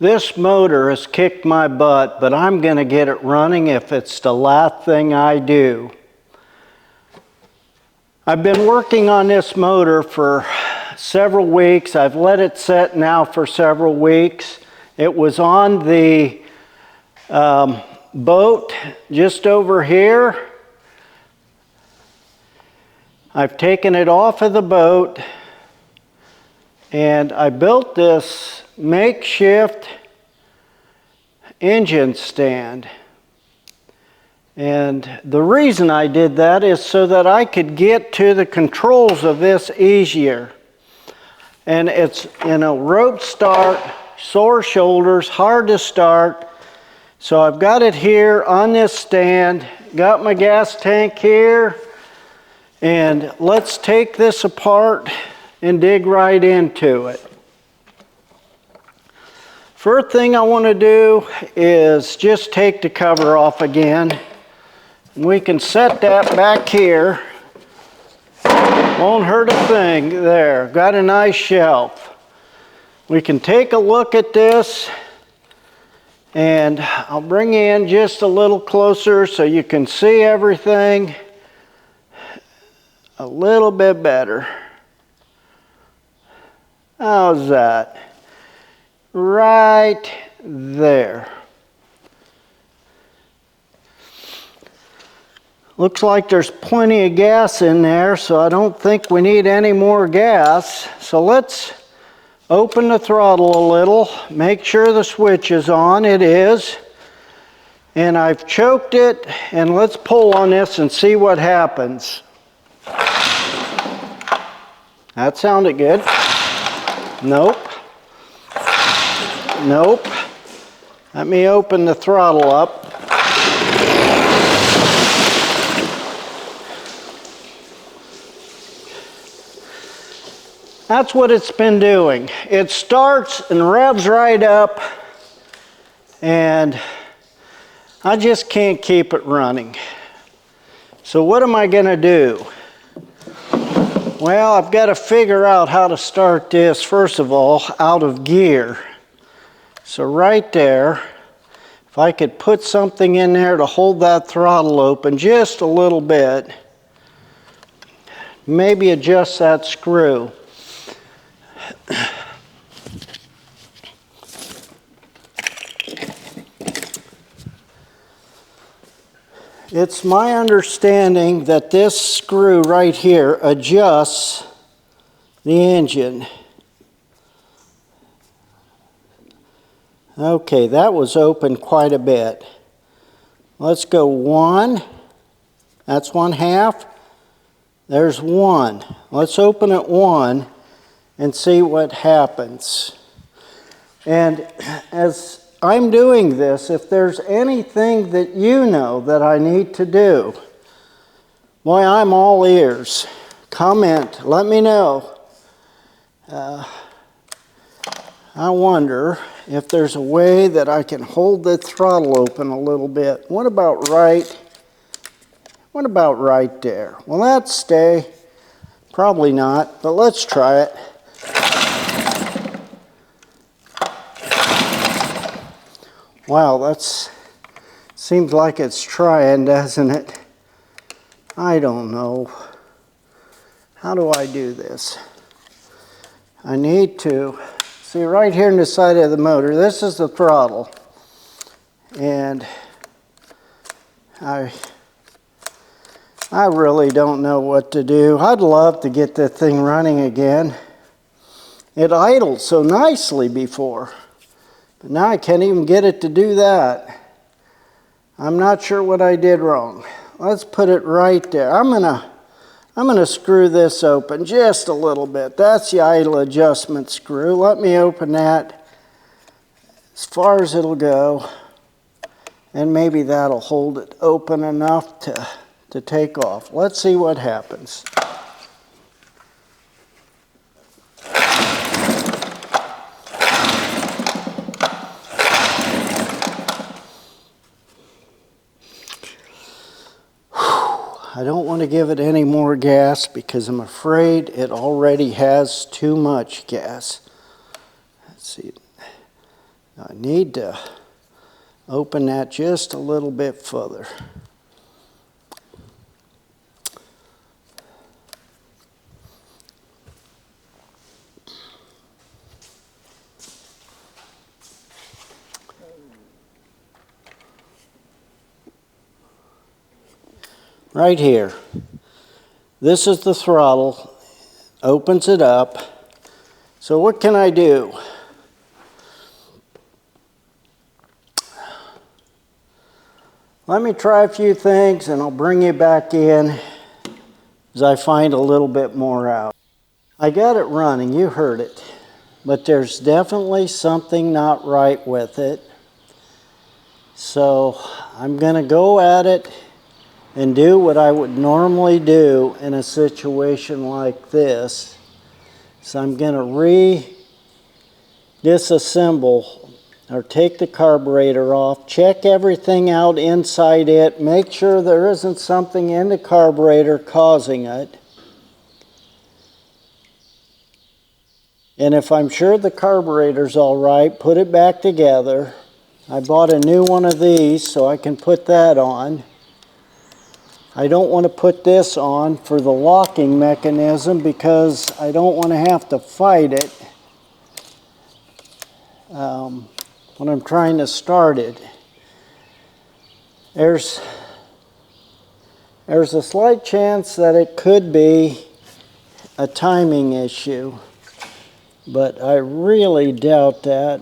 This motor has kicked my butt, but I'm going to get it running if it's the last thing I do. I've been working on this motor for several weeks. I've let it set now for several weeks. It was on the boat just over here. I've taken it off of the boat and I built this makeshift engine stand. And the reason I did that is so that I could get to the controls of this easier. And it's, rope start, sore shoulders, hard to start. So I've got it here on this stand, got my gas tank here, and let's take this apart and dig right into it. First thing I want to do is just take the cover off again. We can set that back here. Won't hurt a thing there. Got a nice shelf. We can take a look at this, and I'll bring in just a little closer so you can see everything a little bit better. How's that? Right there. Looks like there's plenty of gas in there, so I don't think we need any more gas. So let's open the throttle a little, make sure the switch is on. It is. And I've choked it, and let's pull on this and see what happens. That sounded good. Nope. Nope. Let me open the throttle up. That's what it's been doing. It starts and revs right up, and I just can't keep it running. So what am I going to do? Well, I've got to figure out how to start this, first of all, out of gear. So right there, if I could put something in there to hold that throttle open just a little bit, maybe adjust that screw. It's my understanding that this screw right here adjusts the engine. Okay, that was open quite a bit. Let's go one. That's 1/2. There's one. Let's open it one and see what happens. And as I'm doing this, if there's anything that you know that I need to do, boy, I'm all ears. Comment, let me know. I wonder if there's a way that I can hold the throttle open a little bit. What about right there? Will that stay? Probably not, but let's try it. Wow, that seems like it's trying, doesn't it? I don't know. How do I do this? I need to, see right here on the side of the motor, this is the throttle. And I really don't know what to do. I'd love to get that thing running again. It idled so nicely before. But now I can't even get it to do that. I'm not sure what I did wrong. Let's put it right there. I'm gonna screw this open just a little bit. That's the idle adjustment screw. Let me open that as far as it'll go. And maybe that'll hold it open enough to take off. Let's see what happens. I don't want to give it any more gas because I'm afraid it already has too much gas. Let's see. I need to open that just a little bit further. Right here. This is the throttle. Opens it up. So what can I do? Let me try a few things and I'll bring you back in as I find a little bit more out. I got it running, you heard it, but there's definitely something not right with it. So I'm going to go at it and do what I would normally do in a situation like this. So I'm going to disassemble or take the carburetor off, check everything out inside it, make sure there isn't something in the carburetor causing it. And if I'm sure the carburetor's all right, put it back together. I bought a new one of these so I can put that on. I don't want to put this on for the locking mechanism because I don't want to have to fight it when I'm trying to start it. There's a slight chance that it could be a timing issue, but I really doubt that.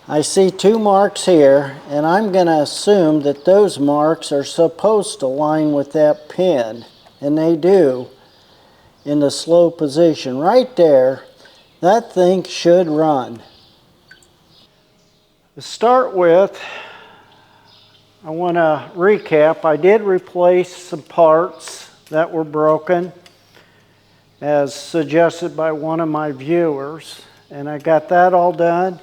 I see 2 marks here, and I'm going to assume that those marks are supposed to line with that pin, and they do in the slow position. Right there, that thing should run. To start with, I want to recap. I did replace some parts that were broken, as suggested by one of my viewers, and I got that all done.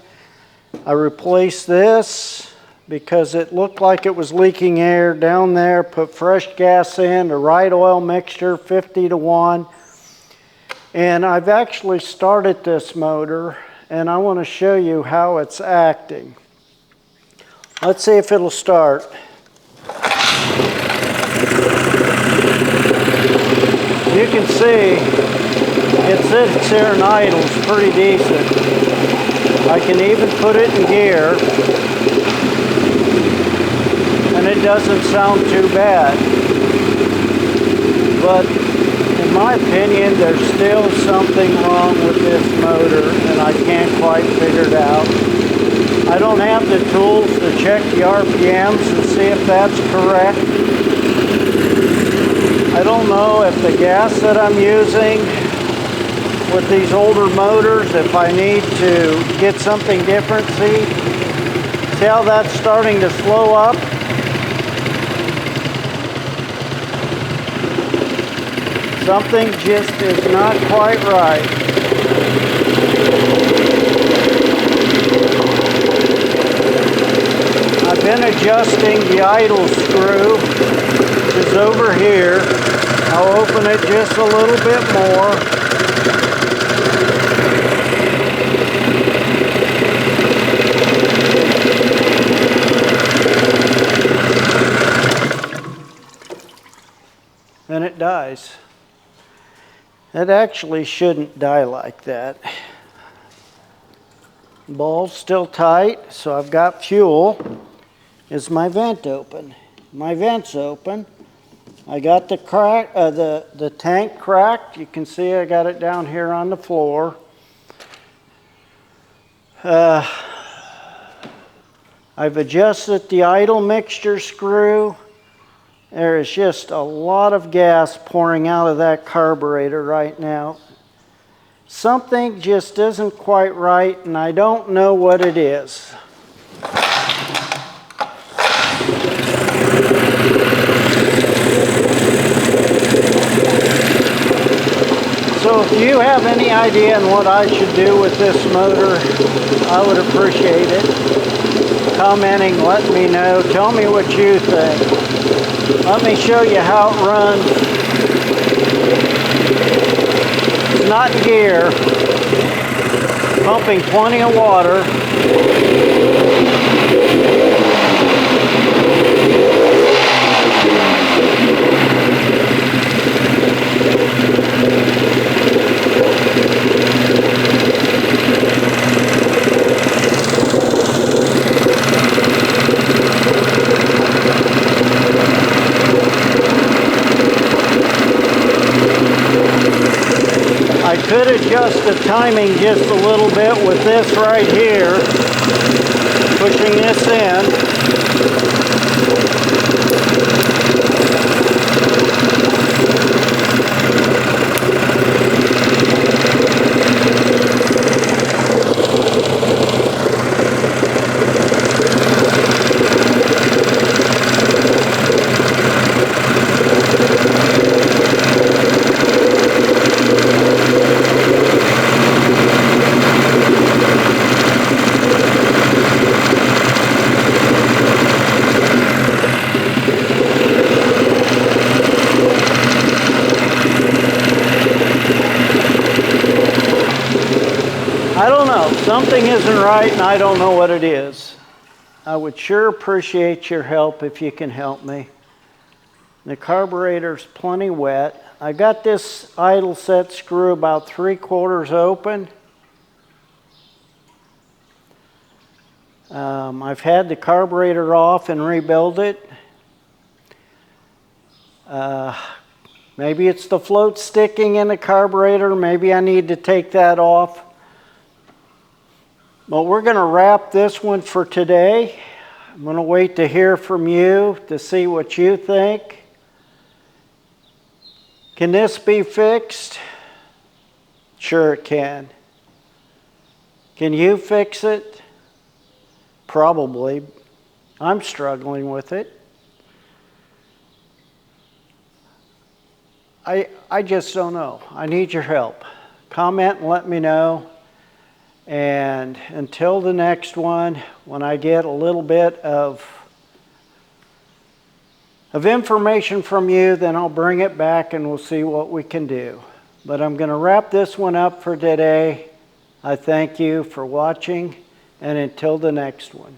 I replaced this because it looked like it was leaking air down there, put fresh gas in, the right oil mixture, 50-to-1. And I've actually started this motor, and I want to show you how it's acting. Let's see if it'll start. You can see it sits there and idles pretty decent. I can even put it in gear, and it doesn't sound too bad. But in my opinion, there's still something wrong with this motor, and I can't quite figure it out. I don't have the tools to check the RPMs and see if that's correct. I don't know if the gas that I'm using with these older motors, if I need to get something different. See how that's starting to slow up? Something just is not quite right. I've been adjusting the idle screw, which is over here. I'll open it just a little bit more. And it dies. It actually shouldn't die like that. Ball's still tight, so I've got fuel. Is my vent open? My vent's open. I got the crack, the tank cracked. You can see I got it down here on the floor. I've adjusted the idle mixture screw. There is just a lot of gas pouring out of that carburetor right now. Something just isn't quite right, and I don't know what it is. So if you have any idea on what I should do with this motor, I would appreciate it. Commenting, let me know. Tell me what you think. Let me show you how it runs. It's not in gear. pumping plenty of water. I could adjust the timing just a little bit with this right here, pushing this in. I don't know, something isn't right and I don't know what it is. I would sure appreciate your help if you can help me. The carburetor's plenty wet. I got this idle set screw about 3/4 open. I've had the carburetor off and rebuild it. Maybe it's the float sticking in the carburetor. Maybe I need to take that off. But we're going to wrap this one for today. I'm going to wait to hear from you to see what you think. Can this be fixed? Sure it can. Can you fix it? Probably. I'm struggling with it. I just don't know. I need your help. Comment and let me know. And until the next one, when I get a little bit of information from you, then I'll bring it back and we'll see what we can do. But I'm going to wrap this one up for today. I thank you for watching, and until the next one.